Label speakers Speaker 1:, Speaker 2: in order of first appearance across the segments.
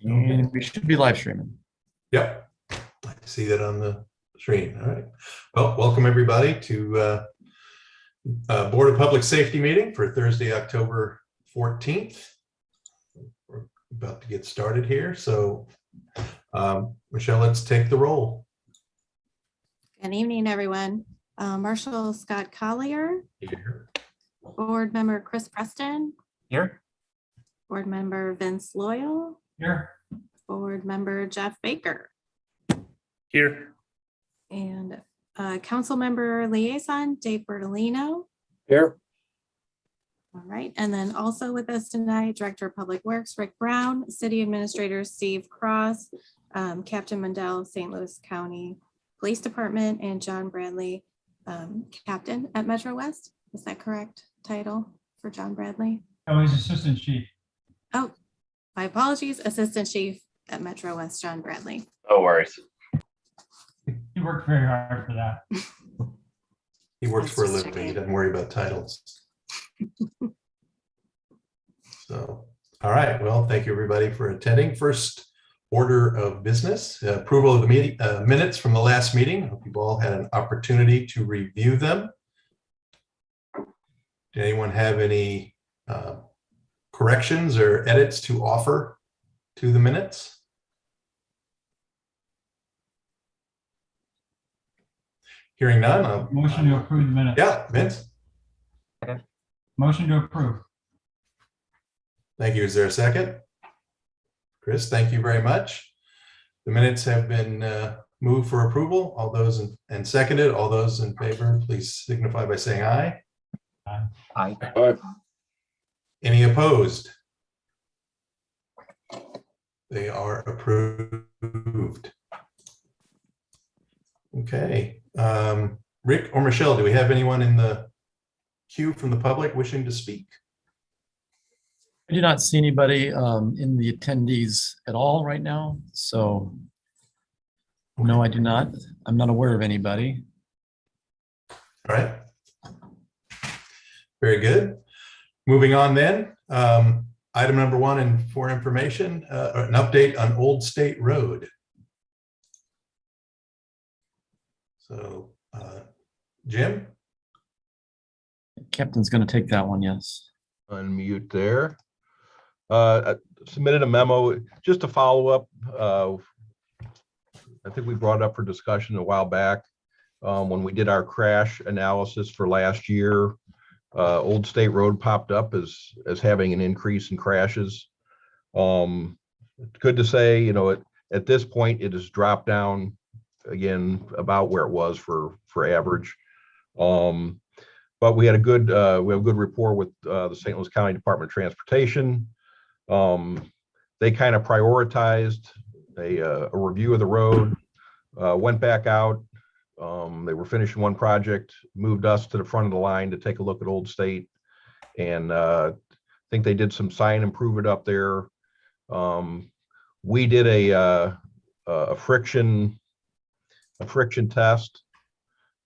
Speaker 1: And we should be live streaming.
Speaker 2: Yep, I see that on the screen. All right. Well, welcome everybody to Board of Public Safety meeting for Thursday, October 14th. We're about to get started here. So, Michelle, let's take the roll.
Speaker 3: Good evening, everyone. Marshall Scott Collier,
Speaker 2: Here.
Speaker 3: Board Member Chris Preston,
Speaker 1: Here.
Speaker 3: Board Member Vince Loyal,
Speaker 1: Here.
Speaker 3: Board Member Jeff Baker,
Speaker 1: Here.
Speaker 3: and Council Member Liaison Dave Bertolino.
Speaker 1: Here.
Speaker 3: All right, and then also with us tonight, Director of Public Works Rick Brown, City Administrator Steve Cross, Captain Mundell, St. Louis County Police Department, and John Bradley, Captain at Metro West. Is that correct title for John Bradley?
Speaker 4: Oh, he's Assistant Chief.
Speaker 3: Oh, my apologies, Assistant Chief at Metro West, John Bradley.
Speaker 1: No worries.
Speaker 4: He worked very hard for that.
Speaker 2: He works for a
Speaker 3: Just
Speaker 2: living.
Speaker 3: checking.
Speaker 2: He doesn't worry about titles. So, all right. Well, thank you everybody for attending. First order of business, approval of the meeting minutes from the last meeting. I hope you've all had an opportunity to review them. Did anyone have any corrections or edits to offer to the minutes? Hearing none.
Speaker 4: Motion to approve the minutes.
Speaker 2: Yeah, Vince.
Speaker 4: Motion to approve.
Speaker 2: Thank you. Is there a second? Chris, thank you very much. The minutes have been moved for approval. All those and seconded. All those in favor, please signify by saying aye.
Speaker 1: Aye.
Speaker 2: Any opposed? They are approved. Okay. Rick or Michelle, do we have anyone in the queue from the public wishing to speak?
Speaker 1: I do not see anybody in the attendees at all right now. So no, I do not. I'm not aware of anybody.
Speaker 2: All right. Very good. Moving on then. Item number 1 and for information, an update on Old State Road. So, Jim?
Speaker 1: Captain's going to take that one. Yes.
Speaker 5: Unmute there. I submitted a memo just to follow up. I think we brought it up for discussion a while back when we did our crash analysis for last year. Old State Road popped up as having an increase in crashes. Good to say, you know, at this point it has dropped down again about where it was for average. But we have a good rapport with the St. Louis County Department of Transportation. They kind of prioritized a review of the road, went back out. They were finishing one project, moved us to the front of the line to take a look at Old State, and I think they did some sign improvement up there. We did a friction test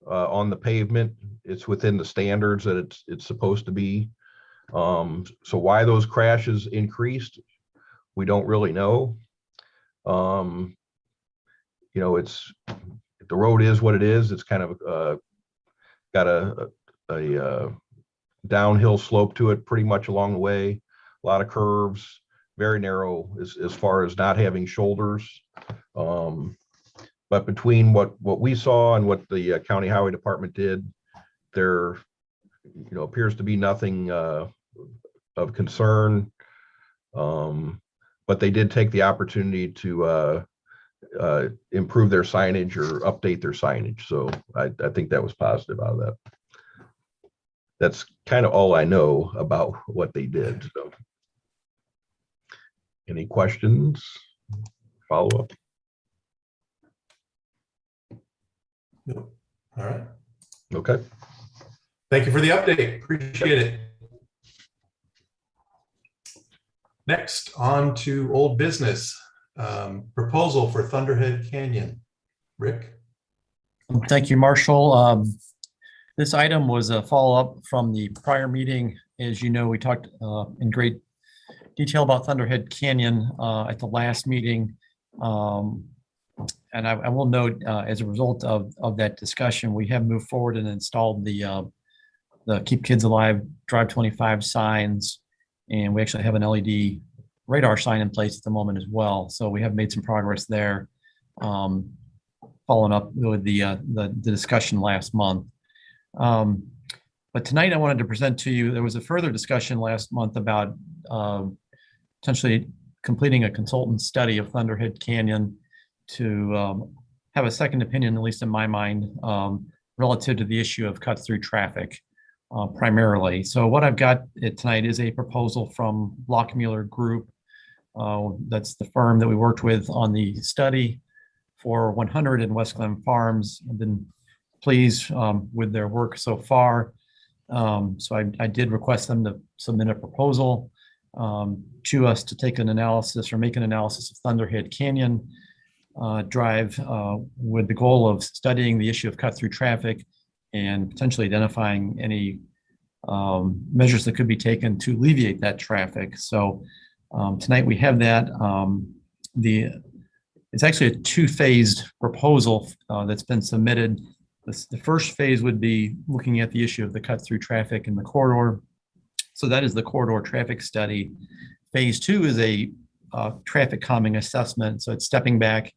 Speaker 5: on the pavement. It's within the standards that it's supposed to be. So why those crashes increased, we don't really know. You know, the road is what it is. It's kind of got a downhill slope to it pretty much along the way. A lot of curves, very narrow as far as not having shoulders. But between what we saw and what the county highway department did, there, you know, appears to be nothing of concern. But they did take the opportunity to improve their signage or update their signage. So I think that was positive out of that. That's kind of all I know about what they did. So, any questions? Follow up?
Speaker 2: Nope. All right.
Speaker 5: Okay.
Speaker 2: Thank you for the update. Appreciate it. Next, on to old business. Proposal for Thunderhead Canyon. Rick?
Speaker 1: Thank you, Marshall. This item was a follow-up from the prior meeting. As you know, we talked in great detail about Thunderhead Canyon at the last meeting. And I will note, as a result of that discussion, we have moved forward and installed the Keep Kids Alive Drive 25 signs. And we actually have an LED radar sign in place at the moment as well. So we have made some progress there, following up with the discussion last month. But tonight I wanted to present to you, there was a further discussion last month about potentially completing a consultant study of Thunderhead Canyon to have a second opinion, at least in my mind, relative to the issue of cut through traffic primarily. So what I've got tonight is a proposal from Lockmuller Group. That's the firm that we worked with on the study for 100 in West Glen Farms. I've been pleased with their work so far. So I did request them to submit a proposal to us to take an analysis or make an analysis of Thunderhead Canyon Drive with the goal of studying the issue of cut through traffic and potentially identifying any measures that could be taken to alleviate that traffic. So tonight we have that. It's actually a two-phased proposal that's been submitted. The first phase would be looking at the issue of the cut through traffic in the corridor. So that is the corridor traffic study. Phase two is a traffic calming assessment. So it's stepping back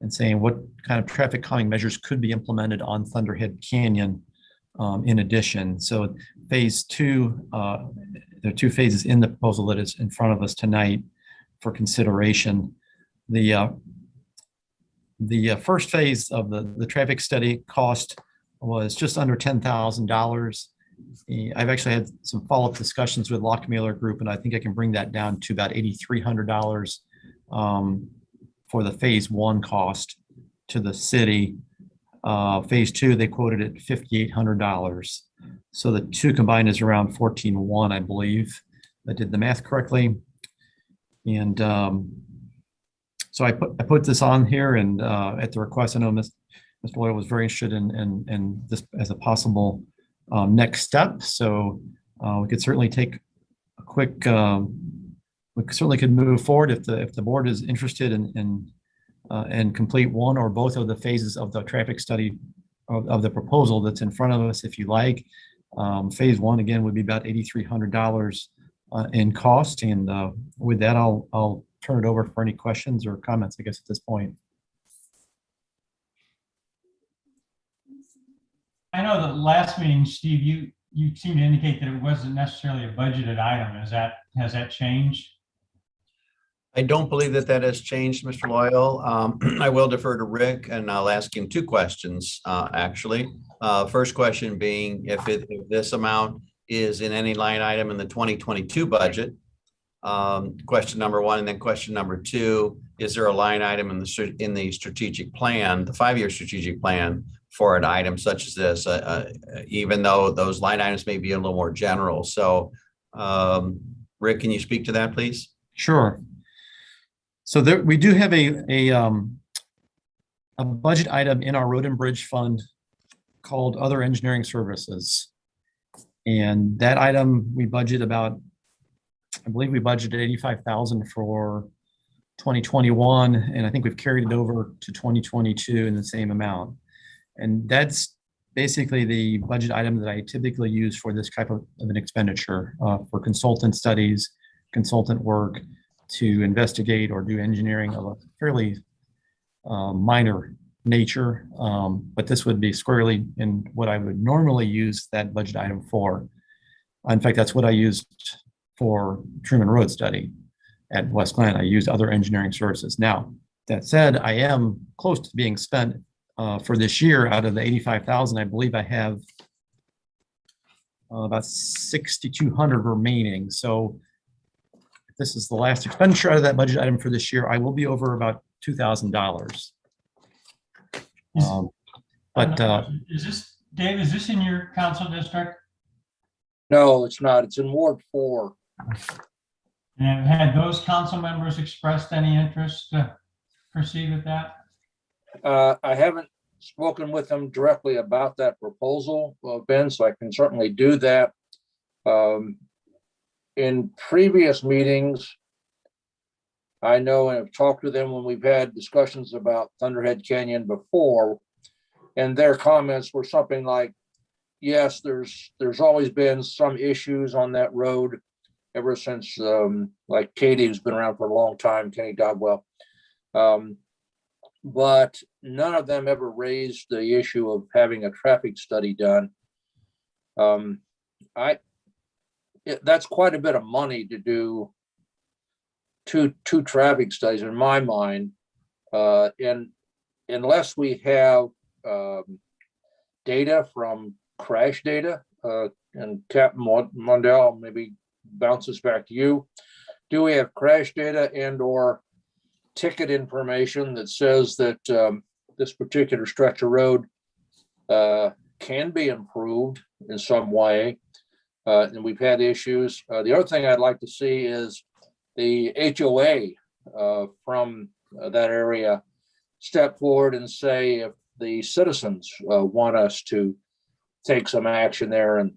Speaker 1: and saying what kind of traffic calming measures could be implemented on Thunderhead Canyon in addition. So phase two, there are two phases in the proposal that is in front of us tonight for consideration. The first phase of the traffic study cost was just under $10,000. I've actually had some follow-up discussions with Lockmuller Group, and I think I can bring that down to about $8,300 for the phase one cost to the city. Phase two, they quoted at $5,800. So the two combined is around $14,100, I believe. I did the math correctly. And so I put this on here, and at the request, I know Mr. Loyal was very interested in this as a possible next step. So we could certainly take a quick, we certainly could move forward if the board is interested in complete one or both of the phases of the traffic study of the proposal that's in front of us, if you like. Phase one, again, would be about $8,300 in cost. And with that, I'll turn it over for any questions or comments, I guess, at this point.
Speaker 4: I know that last meeting, Steve, you seemed to indicate that it wasn't necessarily a budgeted item. Has that changed?
Speaker 6: I don't believe that has changed, Mr. Loyal. I will defer to Rick, and I'll ask him two questions, actually. First question being if this amount is in any line item in the 2022 budget. Question number one, and then question number two, is there a line item in the strategic plan, the 5-year strategic plan, for an item such as this, even though those line items may be a little more general? So Rick, can you speak to that, please?
Speaker 1: Sure. So there, we do have a budget item in our Road and Bridge Fund called Other Engineering Services. And that item, we budget about, I believe we budgeted $85,000 for 2021, and I think we've carried it over to 2022 in the same amount. And that's basically the budget item that I typically use for this type of an expenditure for consultant studies, consultant work to investigate or do engineering of a fairly minor nature. But this would be squarely in what I would normally use that budget item for. In fact, that's what I used for Truman Road study at West Glen. I used Other Engineering Services. Now, that said, I am close to being spent for this year. Out of the 85,000, I believe I have about 6,200 remaining. So if this is the last expenditure out of that budget item for this year, I will be over about $2,000.
Speaker 4: Is this, Dave, is this in your council district?
Speaker 7: No, it's not. It's in Ward 4.
Speaker 4: And had those council members expressed any interest to proceed with that?
Speaker 7: I haven't spoken with them directly about that proposal, Ben, so I can certainly do that. in previous meetings, I know and have talked to them when we've had discussions about Thunderhead Canyon before, and their comments were something like, yes, there's always been some issues on that road ever since, like Katie, who's been around for a long time, Kenny Dodwell. But none of them ever raised the issue of having a traffic study done. That's quite a bit of money to do two traffic studies in my mind. And unless we have data from crash data, and Captain Mondell, maybe bounces back to you. Do we have crash data and or ticket information that says that this particular stretch of road can be improved in some way? And we've had issues. The other thing I'd like to see is the HOA from that area step forward and say if the citizens want us to take some action there. And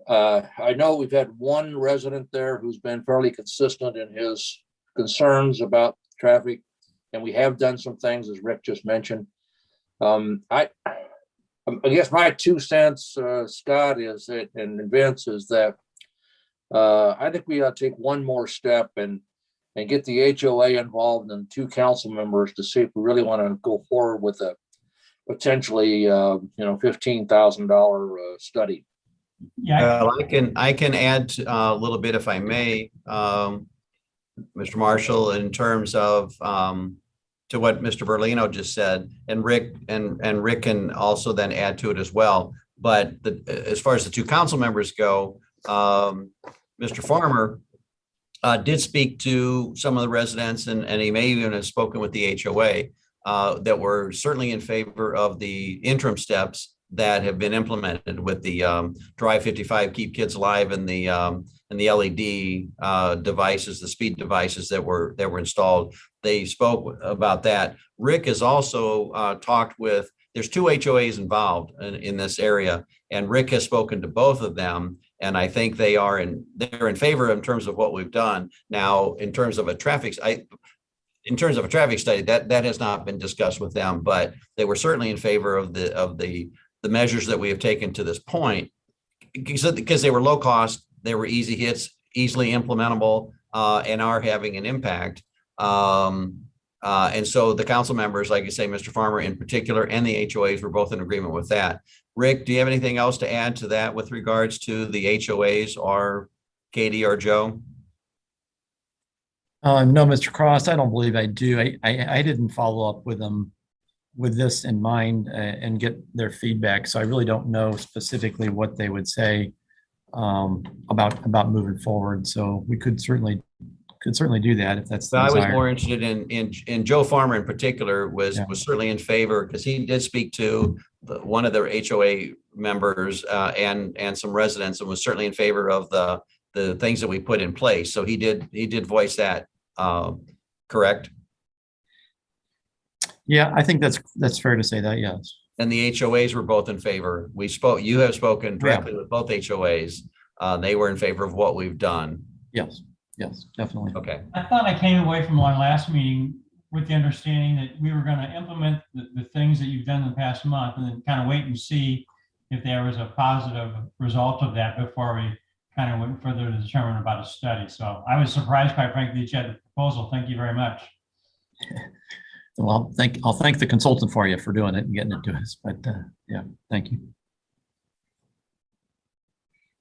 Speaker 7: I know we've had one resident there who's been fairly consistent in his concerns about traffic, and we have done some things, as Rick just mentioned. I guess my 2 cents, Scott, is that, and Vince, is that I think we ought to take one more step and get the HOA involved and 2 council members to see if we really want to go forward with a potentially, $15,000 study.
Speaker 4: Yeah,
Speaker 6: I can add a little bit if I may, Mr. Marshall, in terms of to what Mr. Berlino just said, and Rick can also then add to it as well. But as far as the 2 council members go, Mr. Farmer did speak to some of the residents, and he may even have spoken with the HOA that were certainly in favor of the interim steps that have been implemented with the Drive 55, Keep Kids Alive, and the LED devices, the speed devices that were installed. They spoke about that. Rick has also talked with, there's 2 HOAs involved in this area, and Rick has spoken to both of them, and I think they're in favor in terms of what we've done. Now, in terms of a traffic study, that has not been discussed with them, but they were certainly in favor of the measures that we have taken to this point, because they were low cost, they were easy hits, easily implementable, and are having an impact. And so the council members, like you say, Mr. Farmer in particular, and the HOAs were both in agreement with that. Rick, do you have anything else to add to that with regards to the HOAs, or Katie or Joe?
Speaker 1: No, Mr. Cross, I don't believe I do. I didn't follow up with them with this in mind and get their feedback. So I really don't know specifically what they would say about moving forward. So we could certainly do that if that's the
Speaker 6: I was
Speaker 1: desire.
Speaker 6: more interested in Joe Farmer in particular was certainly in favor, because he did speak to one of the HOA members and some residents, and was certainly in favor of the things that we put in place. So he did voice that, correct?
Speaker 1: Yeah, I think that's fair to say that, yes.
Speaker 6: And the HOAs were both in favor. You have spoken directly with both HOAs. They were in favor of what we've done.
Speaker 1: Yes, definitely.
Speaker 6: Okay.
Speaker 4: I thought I came away from one last meeting with the understanding that we were going to implement the things that you've done in the past month, and then kind of wait and see if there was a positive result of that before we kind of went further to determine about a study. So I was surprised, quite frankly, that you had the proposal. Thank you very much.
Speaker 1: Well, I'll thank the consultant for you for doing it and getting it to us. But yeah, thank you.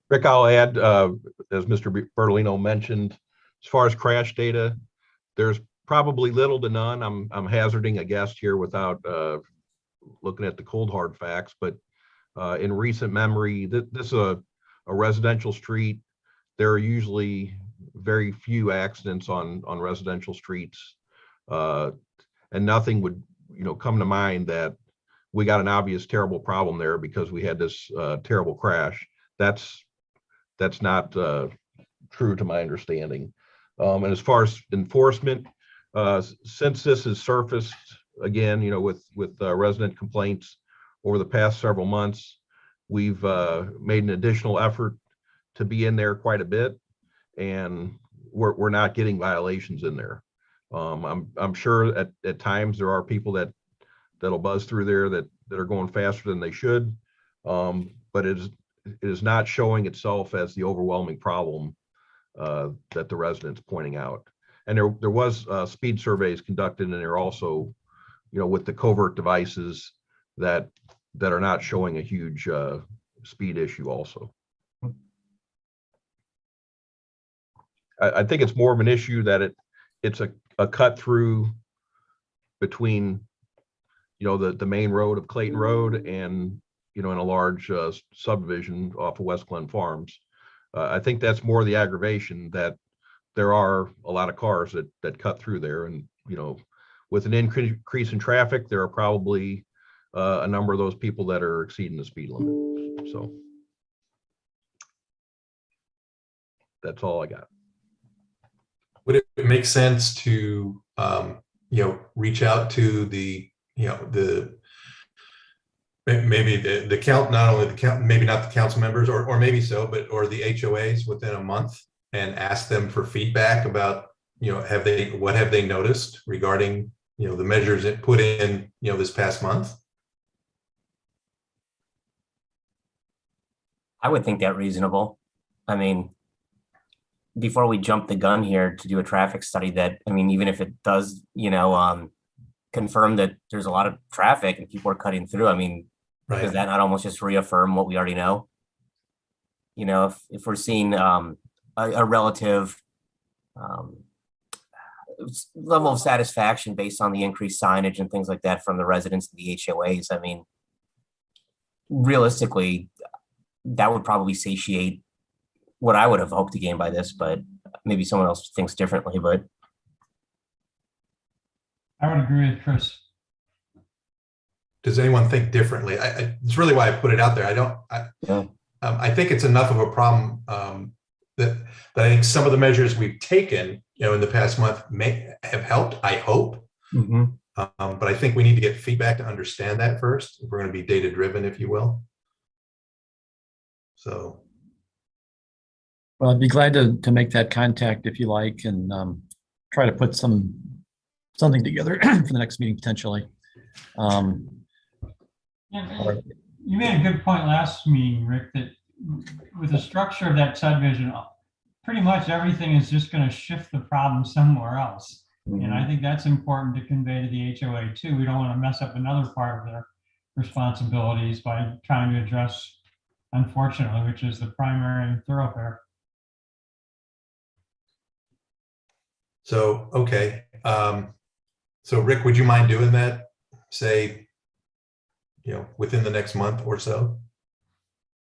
Speaker 5: Rick, I'll add, as Mr. Bertolino mentioned, as far as crash data, there's probably little to none. I'm hazarding a guess here without looking at the cold hard facts, but in recent memory, this is a residential street. There are usually very few accidents on residential streets, and nothing would come to mind that we got an obvious terrible problem there because we had this terrible crash. That's not true to my understanding. And as far as enforcement, since this has surfaced again, with resident complaints over the past several months, we've made an additional effort to be in there quite a bit, and we're not getting violations in there. I'm sure at times there are people that'll buzz through there that are going faster than they should, but it is not showing itself as the overwhelming problem that the residents pointing out. And there was speed surveys conducted, and there also, with the covert devices that are not showing a huge speed issue also. I think it's more of an issue that it's a cut through between, the main road of Clayton Road and, in a large subdivision off of West Glen Farms. I think that's more the aggravation, that there are a lot of cars that cut through there, and, with an increase in traffic, there are probably a number of those people that are exceeding the speed limit. So that's all I got.
Speaker 2: Would it make sense to, reach out to maybe the count, not only the count, maybe not the council members, or maybe so, or the HOAs within a month, and ask them for feedback about, what have they noticed regarding, the measures it put in, this past month?
Speaker 8: I would think that reasonable. I mean, before we jump the gun here to do a traffic study, that, even if it does, confirm that there's a lot of traffic and people are cutting through,
Speaker 2: Right.
Speaker 8: does that not almost just reaffirm what we already know? If we're seeing a relative level of satisfaction based on the increased signage and things like that from the residents of the HOAs, realistically, that would probably satiate what I would have hoped to gain by this, but maybe someone else thinks differently. But
Speaker 4: I would agree with Chris.
Speaker 2: Does anyone think differently? It's really why I put it out there. I think it's enough of a problem that I think some of the measures we've taken, in the past month may have helped, I hope.
Speaker 8: mm-hmm.
Speaker 2: But I think we need to get feedback to understand that first, if we're going to be data driven, if you will. So.
Speaker 1: Well, I'd be glad to make that contact if you like, and try to put something together for the next meeting potentially.
Speaker 4: Yeah, you made a good point last meeting, Rick, that with the structure of that subdivision, pretty much everything is just going to shift the problem somewhere else.
Speaker 8: Mm-hmm.
Speaker 4: And I think that's important to convey to the HOA too. We don't want to mess up another part of their responsibilities by trying to address, unfortunately, which is the primary thoroughfare.
Speaker 2: So, okay. So Rick, would you mind doing that? Say, within the next month or so?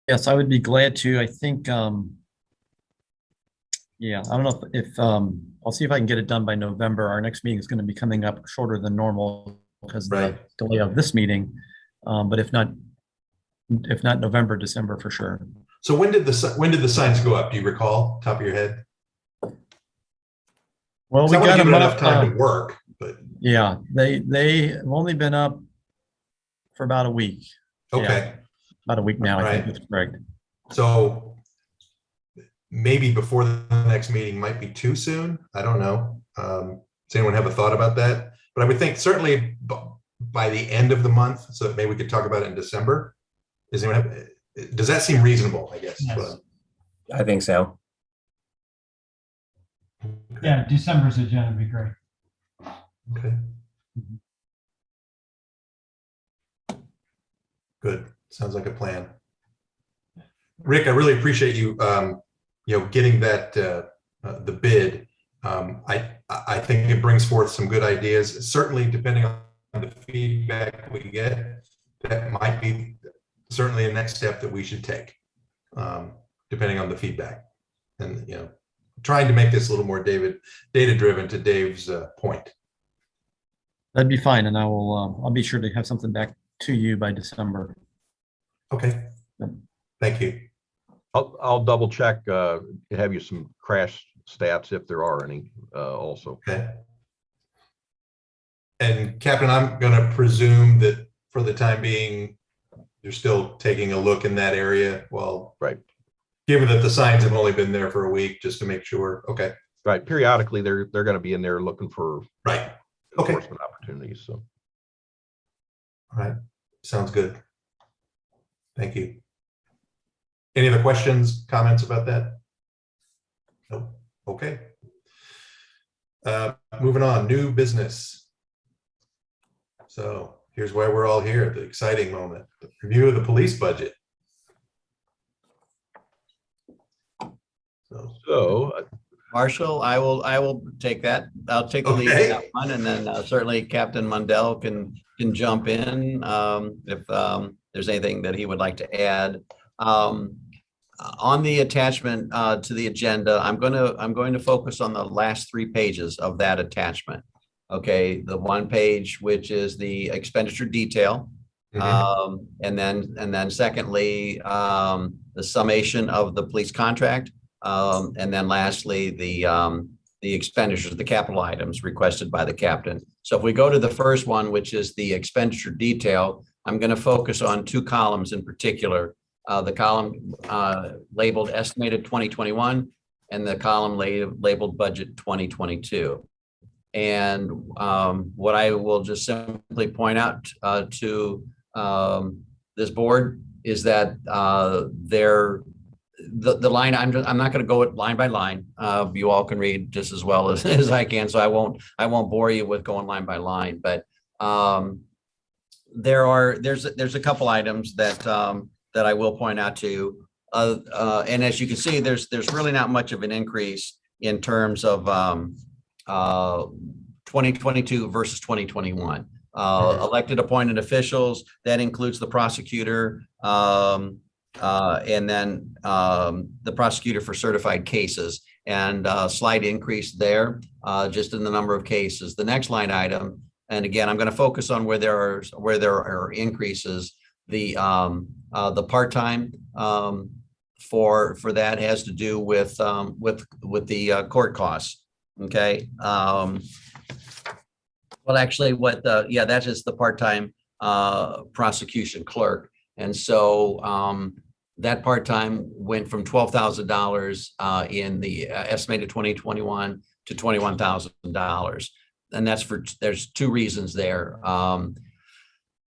Speaker 1: Yes, I would be glad to. I think, yeah, I don't know if I'll see if I can get it done by November. Our next meeting is going to be coming up shorter than normal because of the delay of this meeting. But if not November, December for sure.
Speaker 2: So when did the signs go up? Do you recall, top of your head?
Speaker 1: Well, we
Speaker 2: Sounds
Speaker 1: got
Speaker 2: like
Speaker 1: them
Speaker 2: enough
Speaker 1: up.
Speaker 2: time to work, but
Speaker 1: Yeah, they have only been up for about a week.
Speaker 2: okay.
Speaker 1: Yeah, about a week now, I think
Speaker 2: Right.
Speaker 1: that's correct.
Speaker 2: So maybe before the next meeting might be too soon. I don't know. Does anyone have a thought about that? But I would think certainly by the end of the month, so that maybe we could talk about it in December. Does that seem reasonable, I guess?
Speaker 4: Yes.
Speaker 8: I think so.
Speaker 4: Yeah, December's agenda would be great.
Speaker 2: Okay. Good. Sounds like a plan. Rick, I really appreciate you, getting that the bid. I think it brings forth some good ideas. Certainly, depending on the feedback we get, that might be certainly a next step that we should take, depending on the feedback. And trying to make this a little more data driven, to Dave's point.
Speaker 1: That'd be fine, and I'll be sure to have something back to you by December.
Speaker 2: Okay. Thank you.
Speaker 5: I'll double check, have you some crash stats if there are any also.
Speaker 2: Okay. And Captain, I'm going to presume that for the time being, you're still taking a look in that area. Well,
Speaker 5: Right.
Speaker 2: Given that the signs have only been there for a week, just to make sure. Okay,
Speaker 5: Right. Periodically, they're going to be in there looking for
Speaker 2: right. Okay, all
Speaker 5: enforcement opportunities. So,
Speaker 2: right. Sounds good. Thank you. Any other questions, comments about that? No. Okay. Moving on, new business. So here's why we're all here, the exciting moment, the review of the police budget.
Speaker 5: so
Speaker 6: Marshall, I will take that. I'll take the lead on that one, and then certainly Captain Mundell can jump in if there's anything that he would like to add. On the attachment to the agenda, I'm going to focus on the last 3 pages of that attachment. Okay, the one page which is the expenditure detail, and then secondly the summation of the police contract. And then lastly, the expenditures, the capital items requested by the captain. So if we go to the first one, which is the expenditure detail, I'm going to focus on 2 columns in particular. The column labeled estimated 2021 and the column labeled budget 2022. And what I will just simply point out to this board is that the line, I'm not going to go line by line. You all can read just as well as I can, so I won't bore you with going line by line. But there's a couple items that I will point out to you. And as you can see, there's really not much of an increase in terms of 2022 versus 2021. Elected appointed officials, that includes the prosecutor, and then the prosecutor for certified cases, and a slight increase there, just in the number of cases. The next line item, and again, I'm going to focus on where there are increases. The part-time for that has to do with the court costs. Okay. Well, actually, that is the part-time prosecution clerk. And so that part-time went from $12,000 in the estimated 2021 to $21,000. And there's 2 reasons there.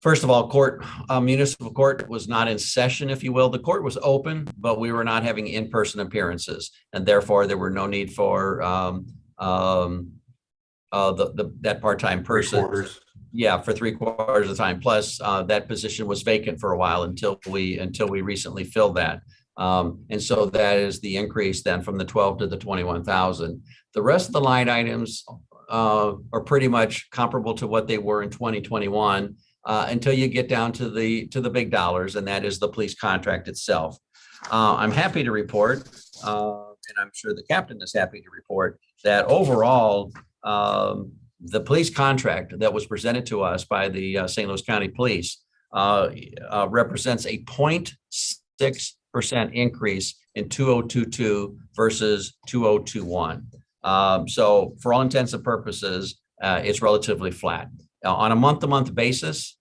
Speaker 6: First of all, municipal court was not in session, if you will. The court was open, but we were not having in-person appearances. And therefore, there were no need for that part-time person. Yeah, for 3/4 of the time. Plus, that position was vacant for a while until we recently filled that. And so that is the increase then from the 12 to the 21,000. The rest of the line items are pretty much comparable to what they were in 2021 until you get down to the big dollars, and that is the police contract itself. I'm happy to report, and I'm sure the captain is happy to report, that overall, the police contract that was presented to us by the St. Louis County Police represents a 0.6% increase in 2022 versus 2021. So for all intents and purposes, it's relatively flat. On a month-to-month basis,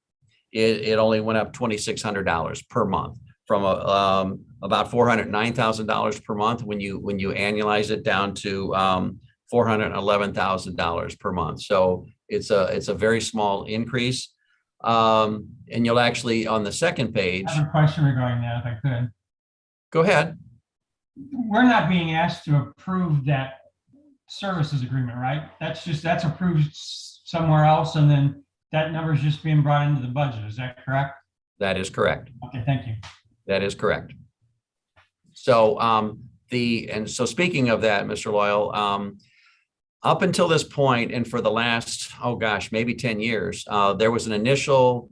Speaker 6: it only went up $2,600 per month, from about $409,000 per month when you annualize it down to $411,000 per month. So it's a very small increase. And you'll actually, on the second page.
Speaker 4: I have a question regarding that, if I could.
Speaker 6: Go ahead.
Speaker 4: We're not being asked to approve that services agreement, right? That's approved somewhere else, and then that number is just being brought into the budget. Is that correct?
Speaker 6: That is correct.
Speaker 4: Okay, thank you.
Speaker 6: That is correct. So so speaking of that, Mr. Loyal, up until this point, and for the last, maybe 10 years, there was an initial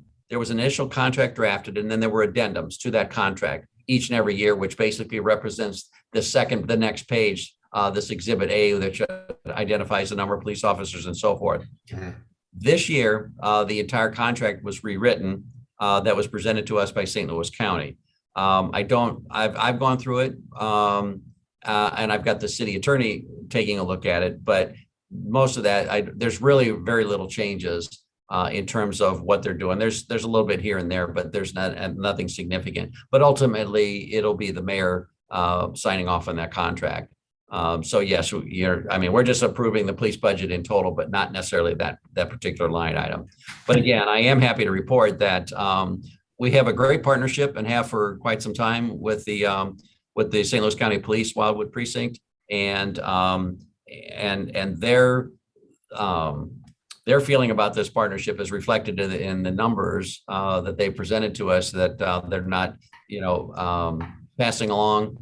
Speaker 6: contract drafted, and then there were addendums to that contract each and every year, which basically represents the next page, this Exhibit A, that identifies the number of police officers and so forth. Mm-hmm. This year, the entire contract was rewritten, that was presented to us by St. Louis County. I've gone through it, and I've got the city attorney taking a look at it, but most of that, there's really very little changes in terms of what they're doing. There's a little bit here and there, but there's nothing significant. But ultimately, it'll be the mayor signing off on that contract. So yes, we're just approving the police budget in total, but not necessarily that particular line item. But again, I am happy to report that we have a great partnership and have for quite some time with the St. Louis County Police Wildwood Precinct, and their feeling about this partnership is reflected in the numbers that they presented to us, that they're not, passing along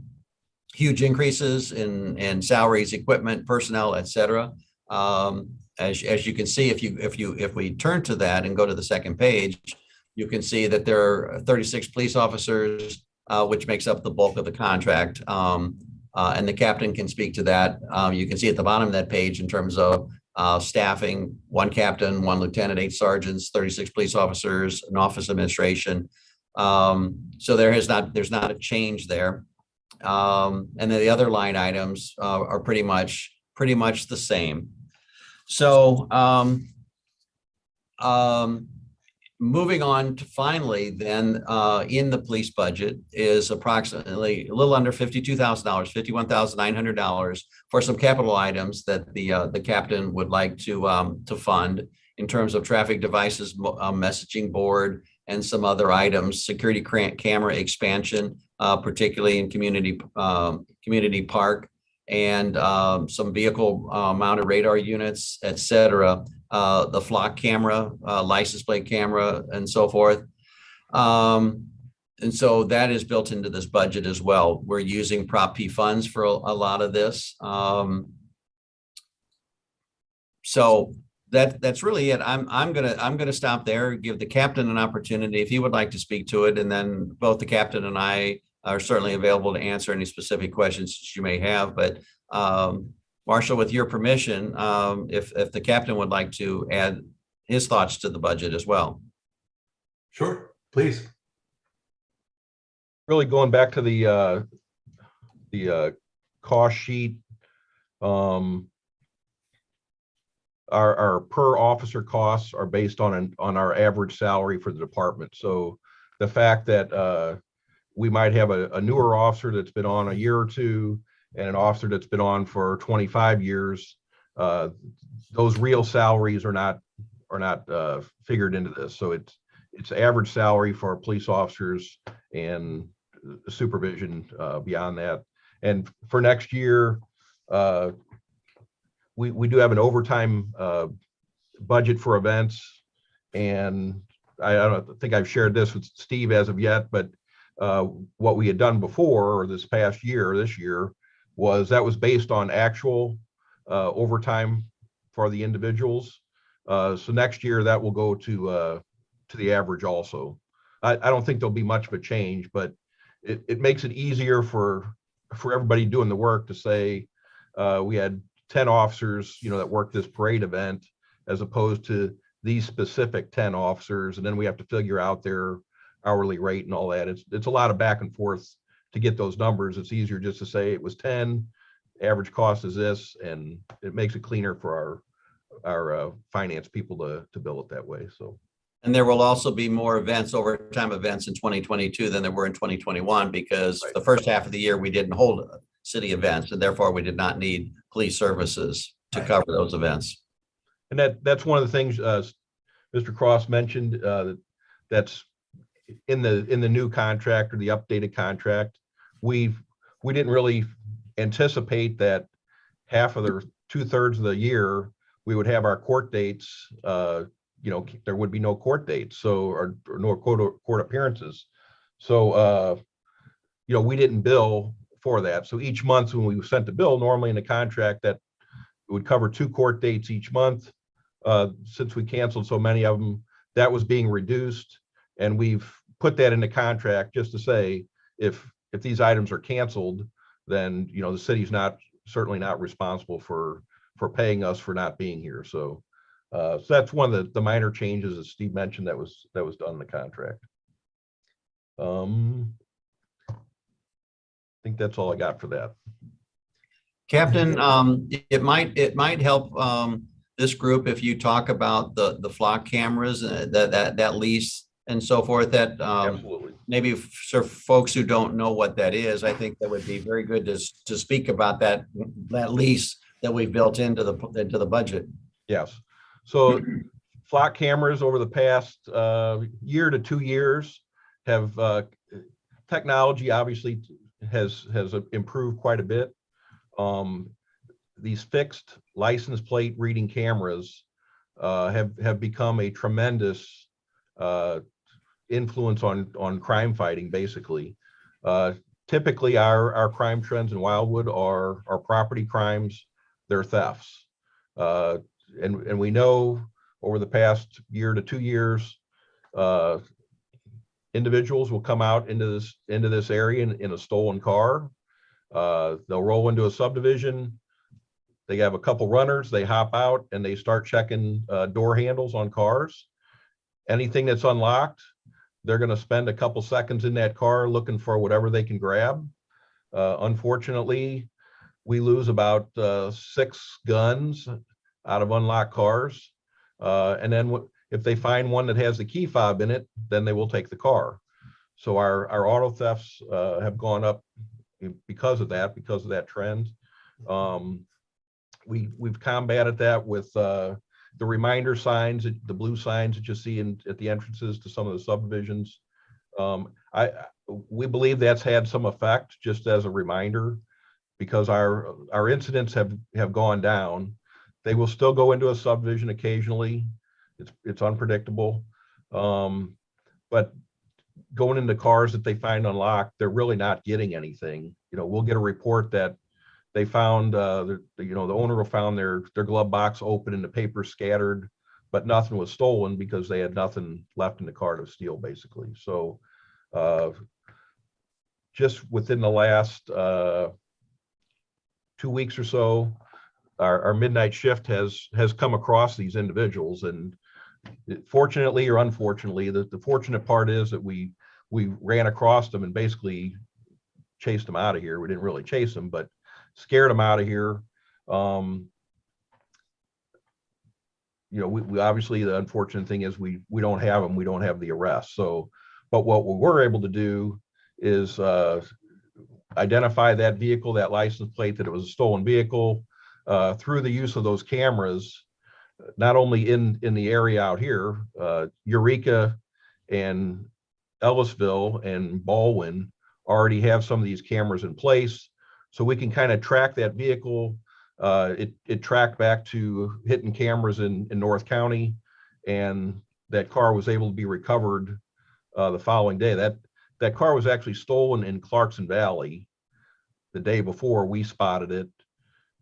Speaker 6: huge increases in salaries, equipment, personnel, et cetera. As you can see, if we turn to that and go to the second page, you can see that there are 36 police officers, which makes up the bulk of the contract. And the captain can speak to that. You can see at the bottom of that page in terms of staffing, 1 captain, 1 lieutenant, 8 sergeants, 36 police officers, an office administration. So there's not a change there. And then the other line items are pretty much the same. So moving on to finally then in the police budget is approximately a little under $52,000, $51,900 for some capital items that the captain would like to fund in terms of traffic devices, messaging board, and some other items, security camera expansion, particularly in community park, and some vehicle mounted radar units, et cetera. The flock camera, license plate camera, and so forth. And so that is built into this budget as well. We're using Prop P funds for a lot of this. So that's really it. I'm gonna stop there, give the captain an opportunity if he would like to speak to it, and then both the captain and I are certainly available to answer any specific questions you may have. But Marshall, with your permission, if the captain would like to add his thoughts to the budget as well.
Speaker 2: Sure, please.
Speaker 5: Really going back to the cost sheet, our per officer costs are based on our average salary for the department. So the fact that we might have a newer officer that's been on a year or two, and an officer that's been on for 25 years, those real salaries are not figured into this. So it's average salary for our police officers and supervision beyond that. And for next year, we do have an overtime budget for events, and I don't think I've shared this with Steve as of yet, but what we had done before, or this year, was based on actual overtime for the individuals. So next year that will go to the average also. I don't think there'll be much of a change, but it makes it easier for everybody doing the work to say we had 10 officers, that worked this parade event, as opposed to these specific 10 officers, and then we have to figure out their hourly rate and all that. It's a lot of back and forth to get those numbers. It's easier just to say it was 10, average cost is this, and it makes it cleaner for our finance people to bill it that way. So,
Speaker 6: and there will also be more overtime events in 2022 than there were in 2021, because the first half of the year we didn't hold city events, and therefore we did not need police services to cover those events.
Speaker 5: And that's one of the things Mr. Cross mentioned, that's in the new contract, or the updated contract. We didn't really anticipate that half of the 2/3 of the year we would have our court dates. There would be no court dates, or no court appearances. So we didn't bill for that. So each month when we sent the bill, normally in the contract that it would cover 2 court dates each month. Since we canceled so many of them, that was being reduced, and we've put that in the contract just to say if these items are canceled, then the city's certainly not responsible for paying us for not being here. So that's one of the minor changes, as Steve mentioned, that was done in the contract. I think that's all I got for that.
Speaker 6: Captain, it might help this group if you talk about the flock cameras, that lease and so forth, that
Speaker 5: Absolutely.
Speaker 6: maybe for folks who don't know what that is, I think that would be very good to speak about that lease that we've built into the budget.
Speaker 5: Yes. So flock cameras over the past year to 2 years have technology obviously has improved quite a bit. These fixed license plate reading cameras have become a tremendous influence on crime fighting, basically. Typically, our crime trends in Wildwood are property crimes, they're thefts. And we know over the past year to 2 years, individuals will come out into this area in a stolen car. They'll roll into a subdivision. They have a couple runners, they hop out and they start checking door handles on cars. Anything that's unlocked, they're going to spend a couple seconds in that car looking for whatever they can grab. Unfortunately, we lose about 6 guns out of unlocked cars. And then if they find one that has the key fob in it, then they will take the car. So our auto thefts have gone up because of that trend. We've combated that with the reminder signs, the blue signs that you see at the entrances to some of the subdivisions. We believe that's had some effect, just as a reminder, because our incidents have gone down. They will still go into a subdivision occasionally. It's unpredictable, but going into cars that they find unlocked, they're really not getting anything. We'll get a report that they found, the owner will found their glove box open and the paper scattered, but nothing was stolen because they had nothing left in the car to steal, basically. So just within the last 2 weeks or so, our midnight shift has come across these individuals, and fortunately or unfortunately, the fortunate part is that we ran across them and basically chased them out of here. We didn't really chase them, but scared them out of here. We obviously, the unfortunate thing is we don't have them. We don't have the arrest. So, but what we were able to do is identify that vehicle, that license plate, that it was a stolen vehicle, through the use of those cameras, not only in the area out here. Eureka and Ellisville and Baldwin already have some of these cameras in place, so we can kind of track that vehicle. It tracked back to hitting cameras in North County, and that car was able to be recovered the following day. That car was actually stolen in Clarkson Valley the day before we spotted it.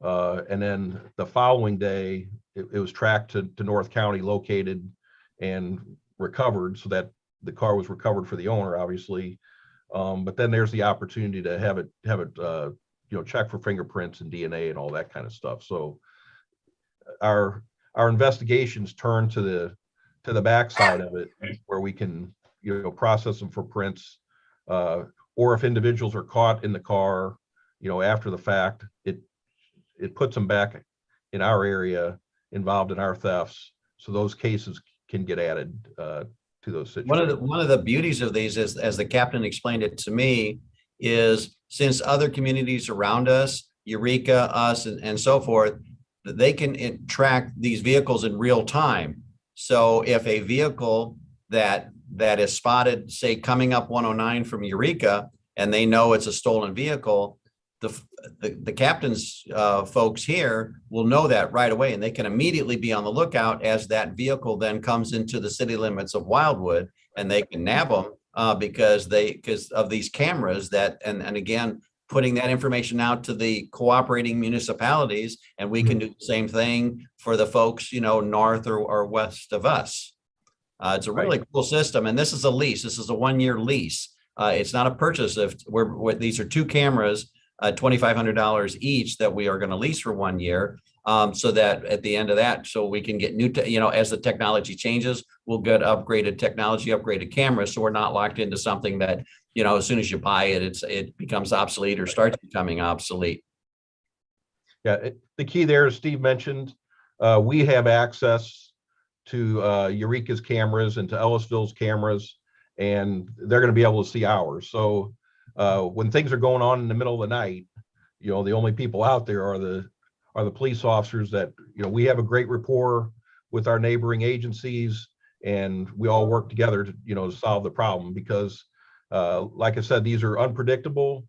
Speaker 5: And then the following day, it was tracked to North County, located and recovered, so that the car was recovered for the owner, obviously. But then there's the opportunity to have it check for fingerprints and DNA and all that kind of stuff. So our investigations turn to the backside of it, where we can process them for prints, or if individuals are caught in the car after the fact, it puts them back in our area, involved in our thefts, so those cases can get added to those situations.
Speaker 6: One of the beauties of these is, as the captain explained it to me, is since other communities around us, Eureka, us, and so forth, they can track these vehicles in real time. So if a vehicle that is spotted, say, coming up 109 from Eureka, and they know it's a stolen vehicle, the captain's folks here will know that right away, and they can immediately be on the lookout as that vehicle then comes into the city limits of Wildwood, and they can nab them because of these cameras and again, putting that information out to the cooperating municipalities, and we can do the same thing for the folks north or west of us. It's a really cool system, and this is a lease. This is a 1-year lease. It's not a purchase. These are 2 cameras, $2,500 each, that we are going to lease for 1 year, so that at the end of that, so we can get new, as the technology changes, we'll get upgraded technology, upgraded cameras, so we're not locked into something that, as soon as you buy it, it becomes obsolete or starts becoming obsolete.
Speaker 5: Yeah, the key there, as Steve mentioned, we have access to Eureka's cameras and to Ellisville's cameras, and they're going to be able to see ours. So when things are going on in the middle of the night, the only people out there are the police officers that, we have a great rapport with our neighboring agencies, and we all work together to solve the problem, because like I said, these are unpredictable.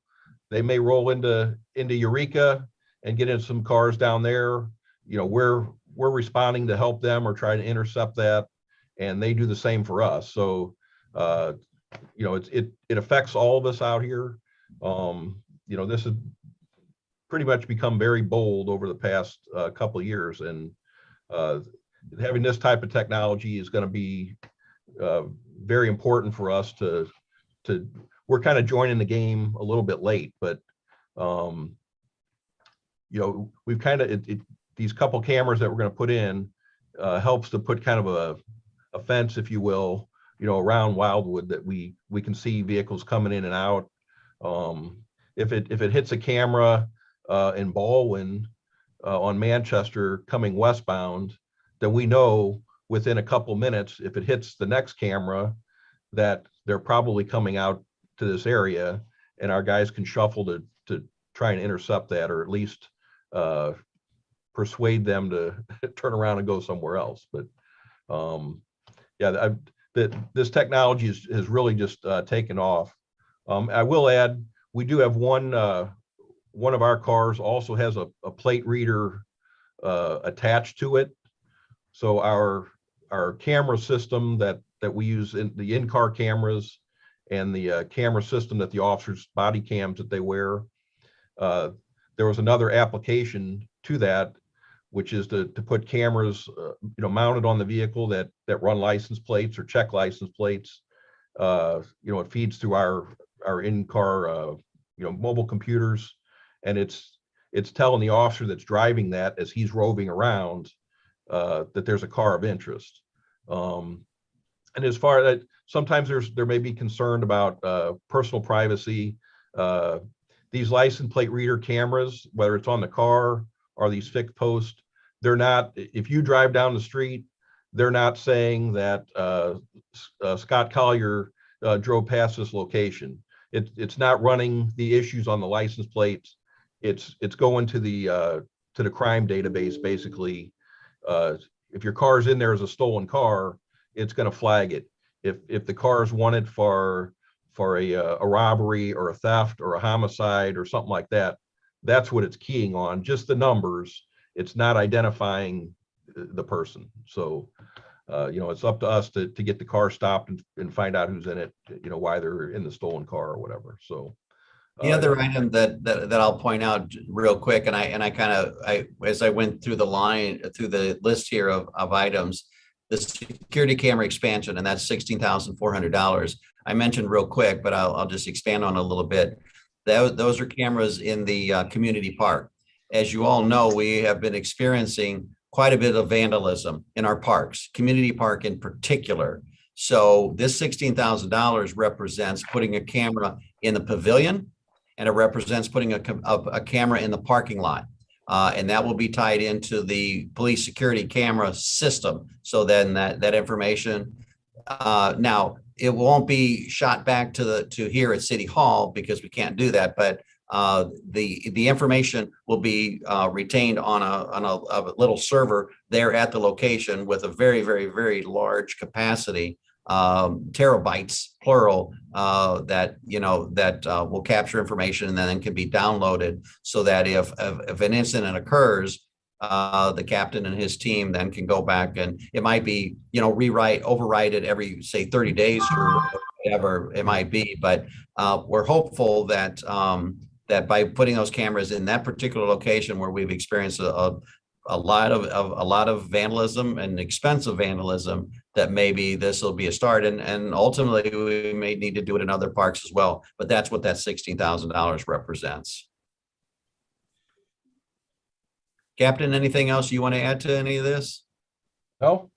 Speaker 5: They may roll into Eureka and get in some cars down there. We're responding to help them or try to intercept that, and they do the same for us. So it affects all of us out here. This has pretty much become very bold over the past couple of years, and having this type of technology is going to be very important for us to we're kind of joining the game a little bit late, but we've kind of these couple cameras that we're going to put in helps to put kind of a fence, if you will, around Wildwood, that we can see vehicles coming in and out. If it hits a camera in Baldwin on Manchester coming westbound, then we know within a couple minutes, if it hits the next camera, that they're probably coming out to this area, and our guys can shuffle to try and intercept that, or at least persuade them to turn around and go somewhere else. But this technology has really just taken off. I will add, we do have one of our cars also has a plate reader attached to it. So our camera system that we use, in the in-car cameras and the camera system that the officers' body cams that they wear, there was another application to that, which is to put cameras mounted on the vehicle that run license plates or check license plates. It feeds through our in-car mobile computers, and it's telling the officer that's driving that as he's roving around that there's a car of interest. And as far as that, sometimes there may be concern about personal privacy. These license plate reader cameras, whether it's on the car or these fixed posts, they're not, if you drive down the street, they're not saying that Scott Collier drove past this location. It's not running the issues on the license plates. It's going to the crime database, basically. If your car's in there as a stolen car, it's going to flag it. If the car is wanted for a robbery or a theft or a homicide or something like that, that's what it's keying on, just the numbers. It's not identifying the person. So, it's up to us to get the car stopped and find out who's in it, why they're in the stolen car or whatever. So
Speaker 6: the other item that I'll point out real quick, and I as I went through the list here of items, the security camera expansion, and that's $16,400. I mentioned real quick, but I'll just expand on it a little bit. Those are cameras in the community park. As you all know, we have been experiencing quite a bit of vandalism in our parks, community park in particular. So this $16,000 represents putting a camera in the pavilion, and it represents putting a camera in the parking lot. And that will be tied into the police security camera system. So then that information, now it won't be shot back to here at City Hall, because we can't do that. But the information will be retained on a little server there at the location with a very, very, very large capacity, terabytes plural, that will capture information and then can be downloaded, so that if an incident occurs, the captain and his team then can go back, and it might be overwrite it every, say, 30 days or whatever it might be. But we're hopeful that that by putting those cameras in that particular location where we've experienced a lot of vandalism and expensive vandalism, that maybe this will be a start, and ultimately we may need to do it in other parks as well. But that's what that $16,000 represents. Captain, anything else you want to add to any of this?
Speaker 5: No,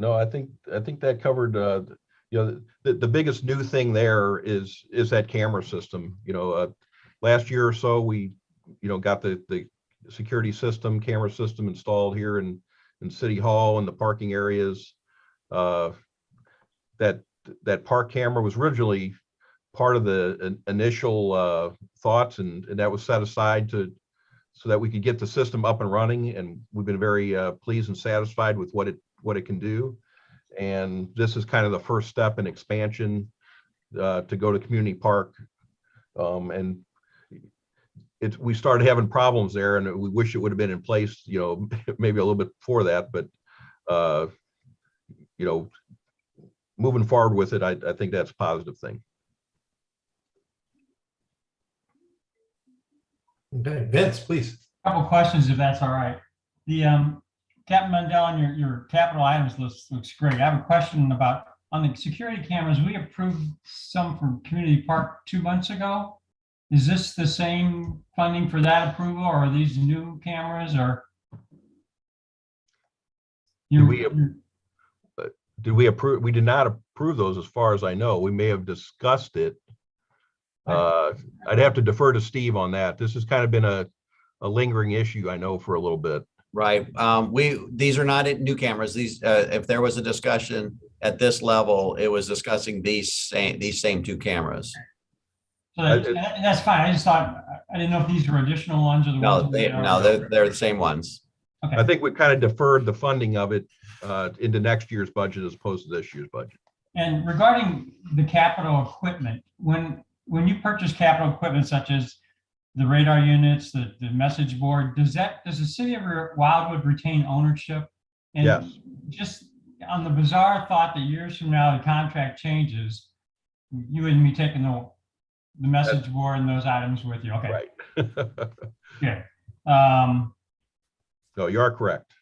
Speaker 5: I think that covered. The biggest new thing there is that camera system. Last year or so, we got the security system, camera system installed here in City Hall and the parking areas. That that park camera was originally part of the initial thoughts, and that was set aside so that we could get the system up and running. And we've been very pleased and satisfied with what it can do. And this is kind of the first step in expansion to go to community park. And we started having problems there, and we wish it would have been in place, maybe a little bit before that. But moving forward with it, I think that's a positive thing.
Speaker 2: Okay, Vince, please.
Speaker 4: Couple questions, if that's all right. The Captain Mundell, on your capital items list looks great. I have a question about on the security cameras. We approved some from Community Park 2 months ago. Is this the same funding for that approval, or are these new cameras, or?
Speaker 5: Did we approve? We did not approve those, as far as I know. We may have discussed it. I'd have to defer to Steve on that. This has kind of been a lingering issue, I know, for a little bit.
Speaker 6: Right. These are not new cameras. These, if there was a discussion at this level, it was discussing these same 2 cameras.
Speaker 4: So that's fine. I just thought, I didn't know if these were additional ones or the ones.
Speaker 6: They're the same ones.
Speaker 4: Okay.
Speaker 5: I think we kind of deferred the funding of it into next year's budget as opposed to this year's budget.
Speaker 4: And regarding the capital equipment, when you purchase capital equipment such as the radar units, the message board, does the city of Wildwood retain ownership? And
Speaker 5: yes.
Speaker 4: Just on the bizarre thought that years from now the contract changes, you wouldn't be taking the message board and those items with you. Okay.
Speaker 5: Right.
Speaker 4: Yeah.
Speaker 5: No, you are correct.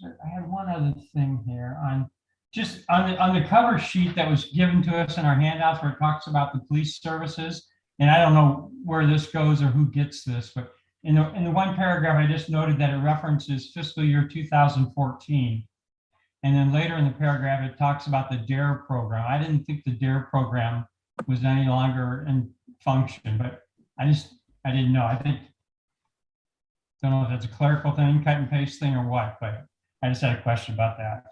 Speaker 4: I had one other thing here on the cover sheet that was given to us in our handouts, where it talks about the police services. And I don't know where this goes or who gets this, but in the one paragraph, I just noted that it references fiscal year 2014. And then later in the paragraph, it talks about the DARE program. I didn't think the DARE program was any longer in function, but I didn't know. Don't know if that's a clerical thing, cut and paste thing, or what, but I just had a question about that.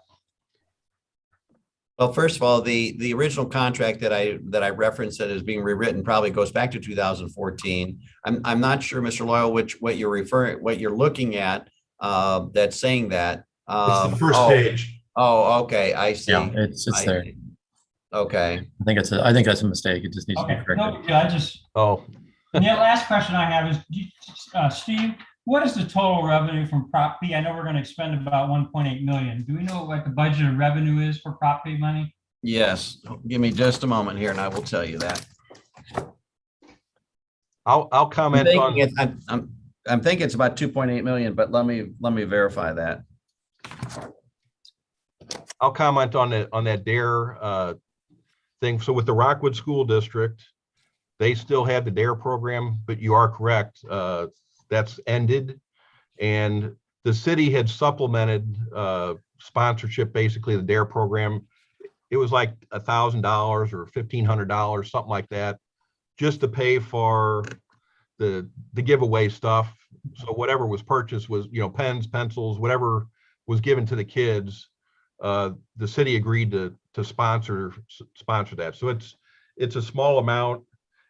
Speaker 6: Well, first of all, the original contract that I referenced that is being rewritten probably goes back to 2014. I'm not sure, Mr. Loyal, what you're looking at that's saying that.
Speaker 2: It's the first page.
Speaker 6: Oh, okay, I see.
Speaker 1: Yeah, it's there.
Speaker 6: Okay.
Speaker 1: I think that's a mistake. It just needs to be corrected.
Speaker 4: No, I just.
Speaker 5: Oh.
Speaker 4: And the last question I have is, Steve, what is the total revenue from Prop P? I know we're going to expend about 1.8 million. Do we know what the budgeted revenue is for Prop P money?
Speaker 6: Yes. Give me just a moment here, and I will tell you that.
Speaker 5: I'll comment
Speaker 6: I'm thinking it's about 2.8 million, but let me verify that.
Speaker 5: I'll comment on that DARE thing. So with the Rockwood School District, they still have the DARE program, but you are correct. That's ended. And the city had supplemented sponsorship, basically the DARE program. It was like $1,000 or $1,500, something like that, just to pay for the giveaway stuff. So whatever was purchased was, pens, pencils, whatever was given to the kids, the city agreed to sponsor that. So it's a small amount,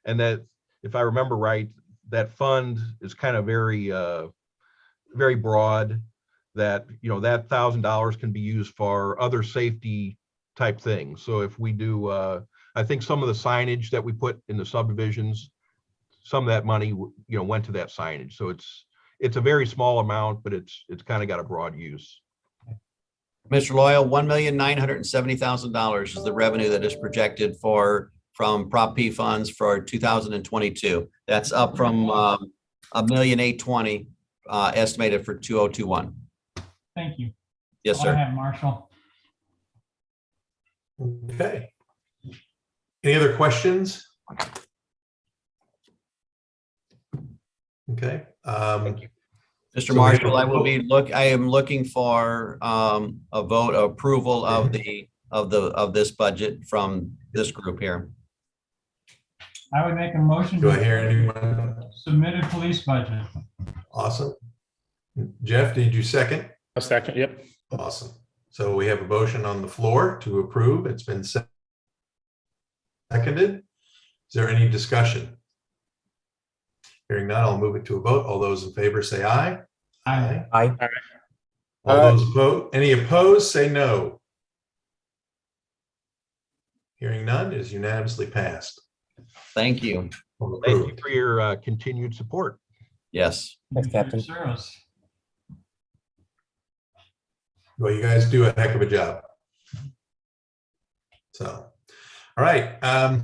Speaker 5: and that, if I remember right, that fund is kind of very very broad. That that $1,000 can be used for other safety type things. So if we do, I think some of the signage that we put in the subdivisions, some of that money went to that signage. So it's a very small amount, but it's kind of got a broad use.
Speaker 6: Mr. Loyal, $1,970,000 is the revenue that is projected from Prop P funds for 2022. That's up from $1,820,000 estimated for 2021.
Speaker 4: Thank you.
Speaker 6: Yes,
Speaker 4: All I
Speaker 6: sir.
Speaker 4: have, Marshall.
Speaker 2: Okay. Any other questions? Okay.
Speaker 5: Thank you.
Speaker 6: Mr.
Speaker 2: So
Speaker 6: Marshall,
Speaker 2: we-
Speaker 6: I am looking for a vote approval of this budget from this group here.
Speaker 4: I would make a motion
Speaker 2: Do I
Speaker 4: to
Speaker 2: hear anyone?
Speaker 4: submitted police budget.
Speaker 2: Awesome. Jeff, did you second?
Speaker 9: A second, yep.
Speaker 2: Awesome. So we have a motion on the floor to approve. It's been seconded. Is there any discussion? Hearing none, I'll move it to a vote. All those in favor say aye.
Speaker 4: Aye.
Speaker 8: I,
Speaker 2: All those opposed, any opposed, say no. Hearing none, it is unanimously passed.
Speaker 6: Thank you.
Speaker 5: Thank you for your continued support.
Speaker 6: Yes.
Speaker 8: Thanks, Captain.
Speaker 4: Service.
Speaker 2: Well, you guys do a heck of a job. So, all right. I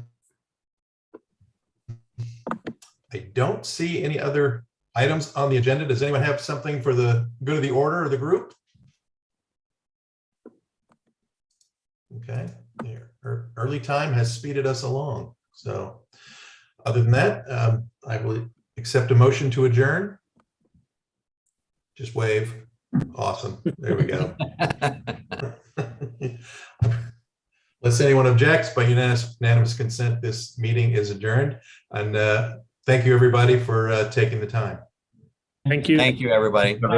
Speaker 2: don't see any other items on the agenda. Does anyone have something for the good of the order of the group? Okay, early time has speeded us along. So other than that, I will accept a motion to adjourn. Just wave. Awesome. There we go. Unless anyone objects, by unanimous consent, this meeting is adjourned. And thank you, everybody, for taking the time.
Speaker 9: Thank you.
Speaker 6: Thank you, everybody.